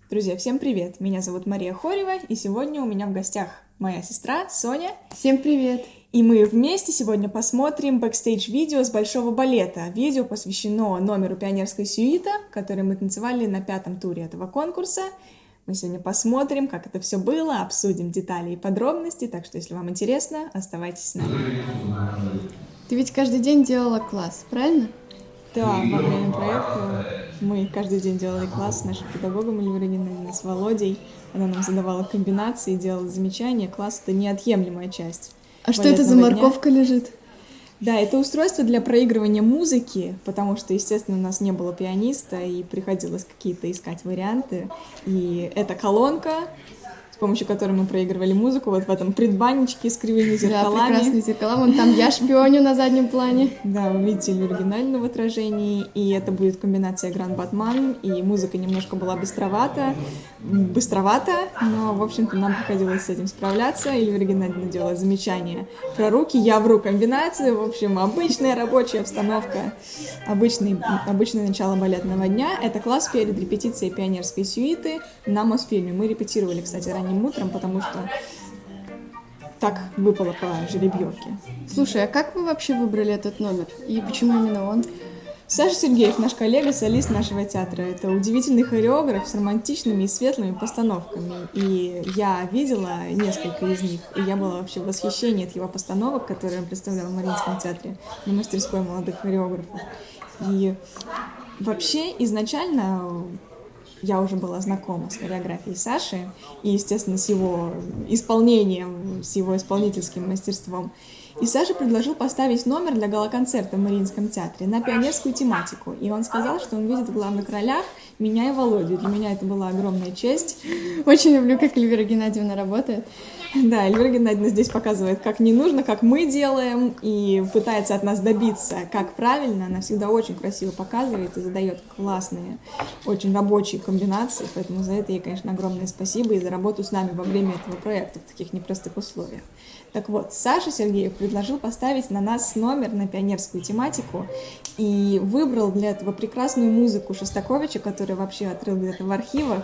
Друзья, всем привет! Меня зовут Мария Хорева, и сегодня у меня в гостях моя сестра Соня. Всем привет! И мы вместе сегодня посмотрим бэкстейдж-видео с Большого балета. Видео посвящено номеру «Пионерская сюита», который мы танцевали на 5-м туре этого конкурса. Мы сегодня посмотрим, как это все было, обсудим детали и подробности, так что, если вам интересно, оставайтесь с нами. Ты ведь каждый день делала класс, правильно? Да, во время проекта мы каждый день делали класс с нашим педагогом Ильварениной, с Володей. Она нам задавала комбинации, делала замечания. Класс — это неотъемлемая часть. А что это за морковка лежит? Да, это устройство для проигрывания музыки, потому что, естественно, у нас не было пианиста, и приходилось какие-то искать варианты. И эта колонка, с помощью которой мы проигрывали музыку, вот в этом предбанничке с кривыми зеркалами. Да, прекрасные зеркала. Вон там я шпионю на заднем плане. Да, вы видите в оригинальном отражении, и это будет комбинация Гран-Батман, и музыка немножко была быстровата, но, в общем-то, нам приходилось с этим справляться, и в оригинале делала замечания про руки, я вру комбинацию, в общем, обычная рабочая обстановка, обычное начало балетного дня. Это класс перед репетицией пионерской сюиты на Мосфильме. Мы репетировали, кстати, ранним утром, потому что так выпало по жеребьевке. Слушай, а как вы вообще выбрали этот номер? И почему именно он? Саша Сергеев, наш коллега, солист нашего театра. Это удивительный хореограф с романтичными и светлыми постановками. И я видела несколько из них, и я была вообще в восхищении от его постановок, которые он представлял в Мариинском театре на мастерской молодых хореографов. И вообще изначально я уже была знакома с хореографией Саши и, естественно, с его исполнением, с его исполнительским мастерством. И Саша предложил поставить номер для гала-концерта в Мариинском театре на пионерскую тематику. И он сказал, что он видит в главных ролях меня и Володю. Для меня это была огромная честь. Очень люблю, как Эльвира Геннадьевна работает. Да, Эльвира Геннадьевна здесь показывает, как не нужно, как мы делаем, и пытается от нас добиться, как правильно. Она всегда очень красиво показывает и задает классные, очень рабочие комбинации, поэтому за это ей, конечно, огромное спасибо и за работу с нами во время этого проекта в таких непростых условиях. Так вот, Саша Сергеев предложил поставить на нас номер на пионерскую тематику и выбрал для этого прекрасную музыку Шостаковича, которую вообще отрыл где-то в архивах.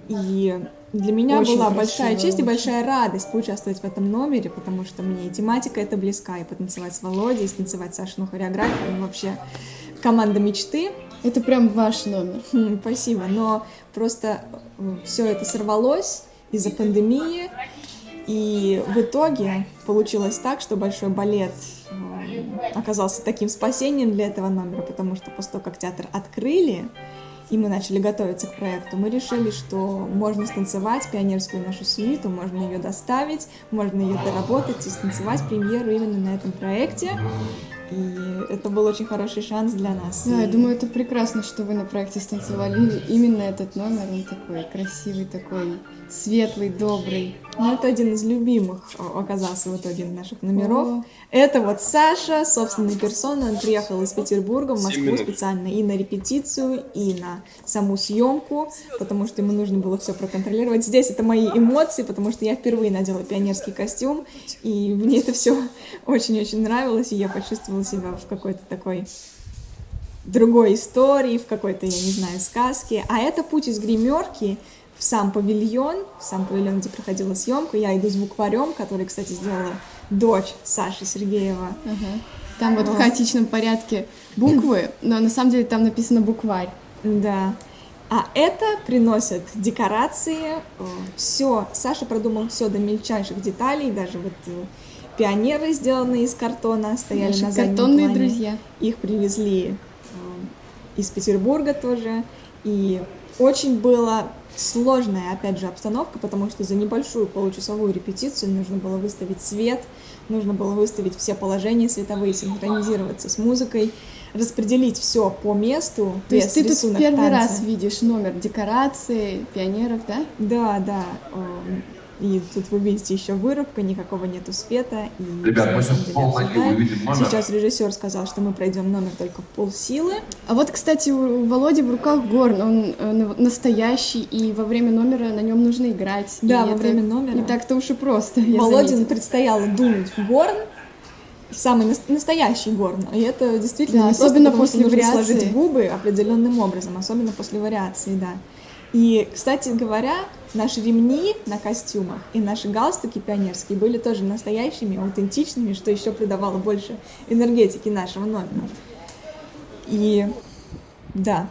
И для меня очень была красиво, большая честь и очень. большая радость поучаствовать в этом номере, потому что мне и тематика эта близка, и потанцевать с Володей, и станцевать Сашину хореографию, и вообще команда мечты. Это прям ваш номер. Спасибо, но просто все это сорвалось из-за пандемии, и в итоге получилось так, что Большой балет оказался таким спасением для этого номера, потому что после того, как театр открыли, и мы начали готовиться к проекту, мы решили, что можно станцевать пионерскую нашу сюиту, можно ее доставить, можно ее доработать и станцевать премьеру именно на этом проекте. И это был очень хороший шанс для нас. Да, я думаю, это прекрасно, что вы на проекте станцевали именно этот номер. Он такой красивый, такой светлый, добрый. Ну, это один из любимых оказался в итоге наших номеров. О. Это вот Саша, собственной персоной. Он приехал из Петербурга в Москву специально и на репетицию, и на саму съемку, потому что ему нужно было все проконтролировать. Здесь это мои эмоции, потому что я впервые надела пионерский костюм, и мне это все очень-очень нравилось, и я почувствовала себя в какой-то такой другой истории, в какой-то, я не знаю, сказке. А это путь из гримерки в сам павильон, где проходила съемка. Я иду с букварем, который, кстати, сделала дочь Саши Сергеева. Ага. Там вот в хаотичном порядке буквы, но на самом деле там написано букварь. Да. А это приносят декорации. Все, Саша продумал все до мельчайших деталей, даже вот пионеры, сделанные из картона, стояли Наши на заднем картонные плане. друзья. Их привезли из Петербурга тоже. И очень была сложная, опять же, обстановка, потому что за небольшую получасовую репетицию нужно было выставить свет, нужно было выставить все положения световые, синхронизироваться с музыкой, распределить все по месту. То есть ты тут в первый танца. раз видишь номер декорации, пионеров, да? Да, да. И тут вы видите еще вырубка, никакого нету света. И Ребят, мы сейчас все, на самом деле, полностью увидим номер. Сейчас режиссер сказал, что мы пройдем номер только в полсилы. А вот, кстати, у Володи в руках горн, он настоящий, и во время номера на нем нужно играть. Да, и во это время номера. Не так-то уж и просто, я Володе заметила. предстояло дунуть в горн, самый настоящий горн. И это действительно Да, не особенно просто, потому что после нужно вариации. сложить губы определенным образом, особенно после вариации, да. И, кстати говоря, наши ремни на костюмах и наши галстуки пионерские были тоже настоящими, аутентичными, что еще придавало больше энергетики нашего номера. И да.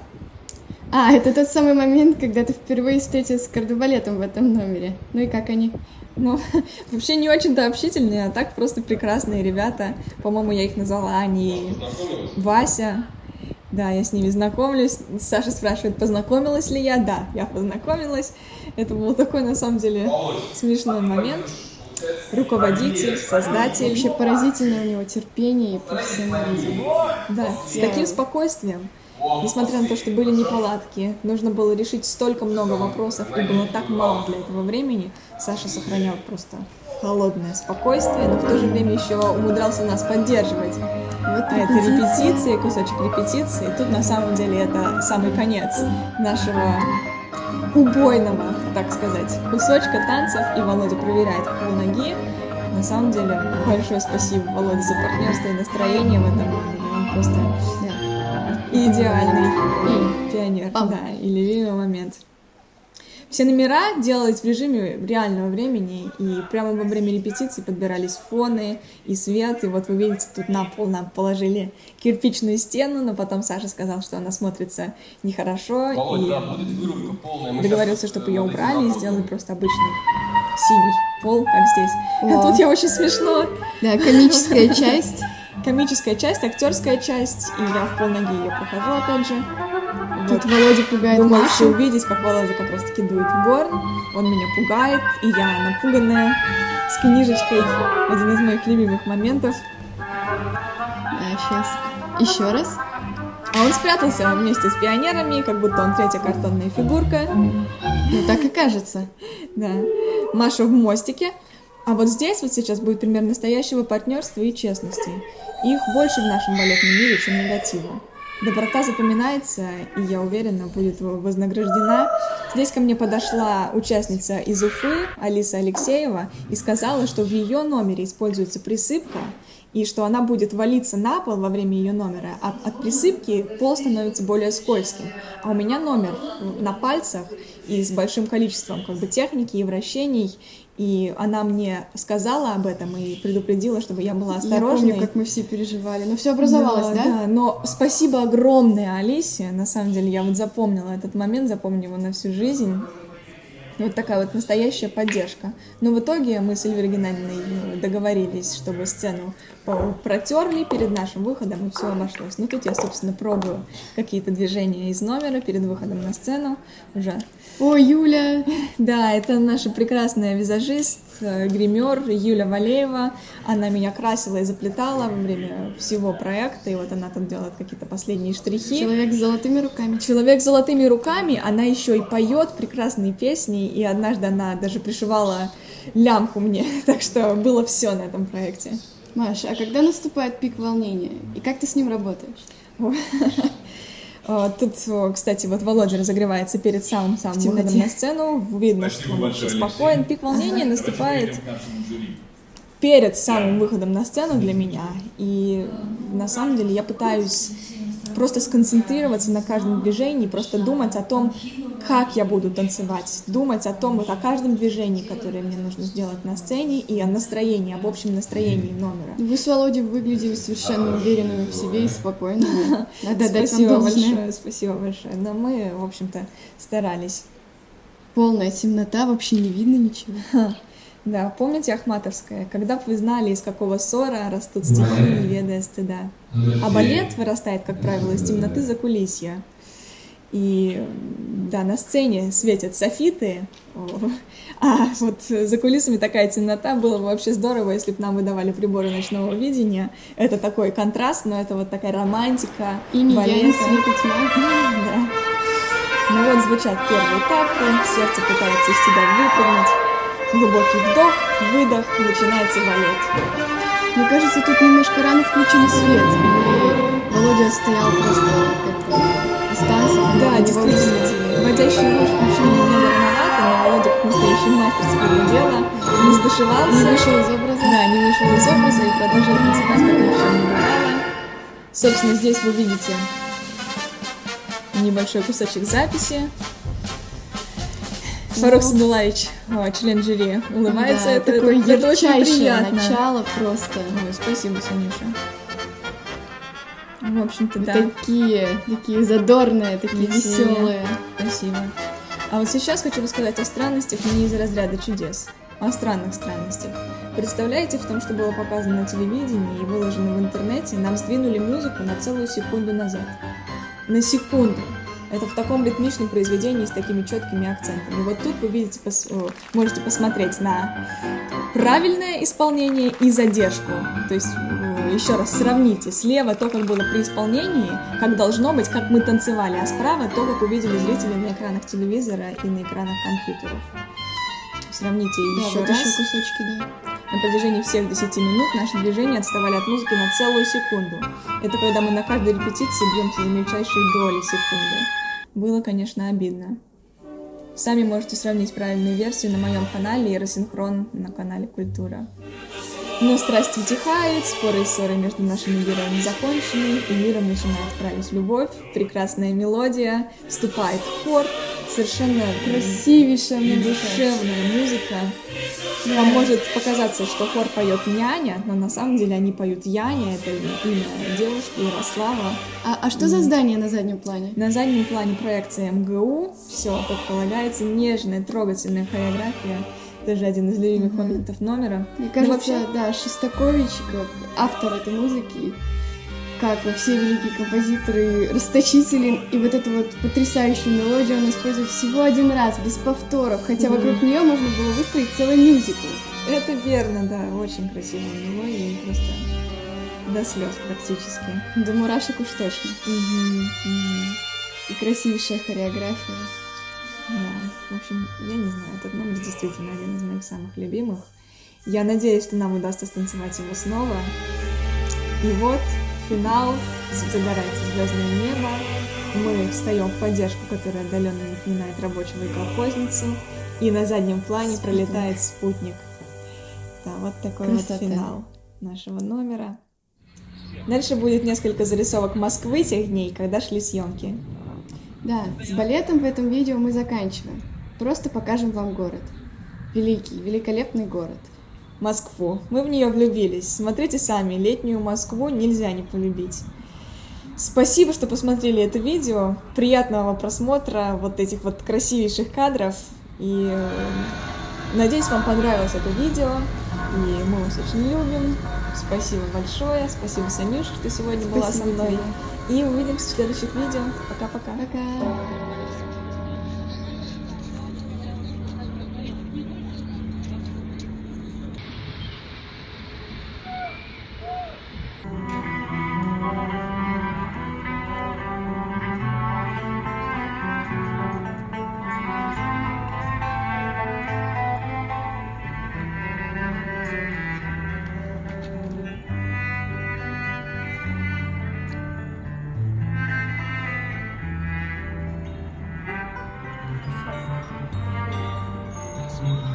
Это тот самый момент, когда ты впервые встретилась с кардебалетом в этом номере. Ну и как они? Ну, вообще не очень-то общительные, а так просто прекрасные ребята. По-моему, я их назвала Аня и Вася. Да, я с ними знакомлюсь. Саша спрашивает, познакомилась ли я? Да, я познакомилась. Это был такой, на самом деле, смешной момент. Руководитель, создатель. Вообще поразительное у него терпение и профессионализм. Да, с таким спокойствием. Несмотря на то, что были неполадки, нужно было решить столько много вопросов, и было так мало для этого времени, Саша сохранял просто холодное спокойствие, но в то же время еще умудрялся нас поддерживать. Вот Это репетиция, кусочек репетиции. Тут на самом деле это самый конец нашего убойного, так сказать, кусочка танцев, и Володя проверяет в полноги. На самом деле, большое спасибо Володе за партнерство и настроение в этом номере. Он просто идеальный пионер, да, и любимый момент. Все номера делались в режиме реального времени, и прямо во время репетиции подбирались фоны и свет, и вот вы видите, тут на пол нам положили кирпичную стену, но потом Саша сказал, что она смотрится нехорошо, и договорился, чтобы ее убрали и сделали просто обычный синий пол, как здесь. Тут я очень смешно. Да, комическая часть. Комическая часть, актерская часть, и я в полноги ее прохожу, опять же. Тут Володя пугает Вы можете Машу. увидеть, как Володя как раз-таки дует в горн, он меня пугает, и я напуганная, с книжечкой, один из моих любимых моментов. Да, сейчас. Еще раз. А он спрятался вместе с пионерами, как будто он третья картонная фигурка. Ну так и кажется. Да. Маша в мостике. А вот здесь вот сейчас будет пример настоящего партнерства и честности. Их больше в нашем балетном мире, чем негатива. Доброта запоминается, и я уверена, будет вознаграждена. Здесь ко мне подошла участница из Уфы, Алиса Алексеева, и сказала, что в ее номере используется присыпка, и что она будет валиться на пол во время ее номера, а от присыпки пол становится более скользким. А у меня номер на пальцах и с большим количеством техники и вращений, и она мне сказала об этом и предупредила, чтобы я была осторожной. Я помню, как мы все переживали. Но все образовалось, да? Да, но спасибо огромное Алисе. На самом деле, я вот запомнила этот момент, запомню его на всю жизнь. Вот такая вот настоящая поддержка. Но в итоге мы с Эльвирой Геннадьевной договорились, чтобы сцену протерли перед нашим выходом, и все обошлось. Ну, тут я, собственно, пробую какие-то движения из номера перед выходом на сцену уже. О, Юля! Да, это наша прекрасная визажист, гример Юля Валеева. Она меня красила и заплетала во время всего проекта, и вот она тут делает какие-то последние штрихи. Человек с золотыми руками. Человек с золотыми руками, она еще и поет прекрасные песни, и однажды она даже пришивала лямку мне, так что было все на этом проекте. Маша, а когда наступает пик волнения? И как ты с ним работаешь? Тут, кстати, вот Володя разогревается перед самым-самым выходом на сцену. Видно, что он очень спокоен. Пик волнения наступает перед самым выходом на сцену для меня. И на самом деле я пытаюсь просто сконцентрироваться на каждом движении, просто думать о том, как я буду танцевать, думать о том, вот о каждом движении, которое мне нужно сделать на сцене, и о настроении, об общем настроении номера. Вы с Володей выглядели совершенно уверенными в себе и спокойными. Надо дать вам Спасибо должное. большое, спасибо большое. Но мы, в общем-то, старались. Полная темнота, вообще не видно ничего. Да, помните Ахматовская? Когда бы вы знали, из какого ссора растут стихи, не ведая стыда. А балет вырастает, как правило, из темноты закулисья. И да, на сцене светят софиты, а вот за кулисами такая темнота. Было бы вообще здорово, если бы нам выдавали приборы ночного видения. Это такой контраст, но это вот такая романтика, И не я, балета. не свет и тьма. Да. Ну вот звучат первые такты, сердце пытается из себя выпрыгнуть. Глубокий вдох, выдох, начинается балет. Мне кажется, тут немножко рано включили свет, и Володя стоял просто как дистанция. Да, действительно, вводящий луч включили немного рановато, но Володя, как настоящий мастер своего дела, не стушевался. Не вышел из образа. Да, не вышел из образа и продолжил танцевать, как ни в чем не бывало. Собственно, здесь вы видите небольшой кусочек записи. Фарук Садулаевич, член жюри, улыбается. Да, это такое это очень ярчайшее приятно. начало просто. Ой, спасибо, Санюша. В общем-то, да. Такие задорные, такие Веселье. веселые. Спасибо. А вот сейчас хочу рассказать о странностях не из разряда чудес, а о странных странностях. Представляете, в том, что было показано на телевидении и выложено в интернете, нам сдвинули музыку на целую секунду назад. На секунду. Это в таком ритмичном произведении с такими четкими акцентами. Вот тут вы видите, можете посмотреть на правильное исполнение и задержку. То есть, еще раз сравните. Слева то, как было при исполнении, как должно быть, как мы танцевали, а справа то, как увидели зрители на экранах телевизора и на экранах компьютеров. Сравните еще вот раз. еще кусочки, да. На протяжении всех 10 минут наши движения отставали от музыки на целую секунду. Это когда мы на каждой репетиции бьемся за мельчайшие доли секунды. Было, конечно, обидно. Сами можете сравнить правильную версию на моем канале и рассинхрон на канале Культура. Но страсти утихают, споры и ссоры между нашими героями закончены, и миром начинает править любовь, прекрасная мелодия, вступает хор, совершенно Красивейшая музыка. душевная музыка. Вам может показаться, что хор поет няня, но на самом деле они поют Яня, это имя девушки Ярослава. А что за здание на заднем плане? На заднем плане проекция МГУ, все, как полагается, нежная, трогательная хореография. Тоже один из любимых моментов номера. Мне Ну, кажется, вообще, да, Шостакович, как автор этой музыки, как все великие композиторы, расточителен, и вот эту вот потрясающую мелодию он использует всего один раз, без повторов, хотя вокруг нее можно было выстроить целый мюзикл. это верно, да, очень красивая мелодия, просто до слез практически. До мурашек уж точно. Мгм. И красивейшая хореография. Да, в общем, я не знаю, этот номер действительно один из моих самых любимых. Я надеюсь, что нам удастся станцевать его снова. И вот финал, загорается звездное небо, мы встаем в поддержку, которая отдаленно напоминает рабочего и колхозницу, и на заднем плане пролетает спутник. Да, вот такой Красота. вот финал нашего номера. Дальше будет несколько зарисовок Москвы тех дней, когда шли съемки. Да, с балетом в этом видео мы заканчиваем. Просто покажем вам город. Великий, великолепный город. Москву. Мы в нее влюбились. Смотрите сами, летнюю Москву нельзя не полюбить. Спасибо, что посмотрели это видео. Приятного просмотра вот этих вот красивейших кадров. И надеюсь, вам понравилось это видео. И мы вас очень любим. Спасибо большое. Спасибо, Санюша, что сегодня была со Спасибо мной. тебе. И увидимся в следующих видео. Пока-пока. Пока. Thank you.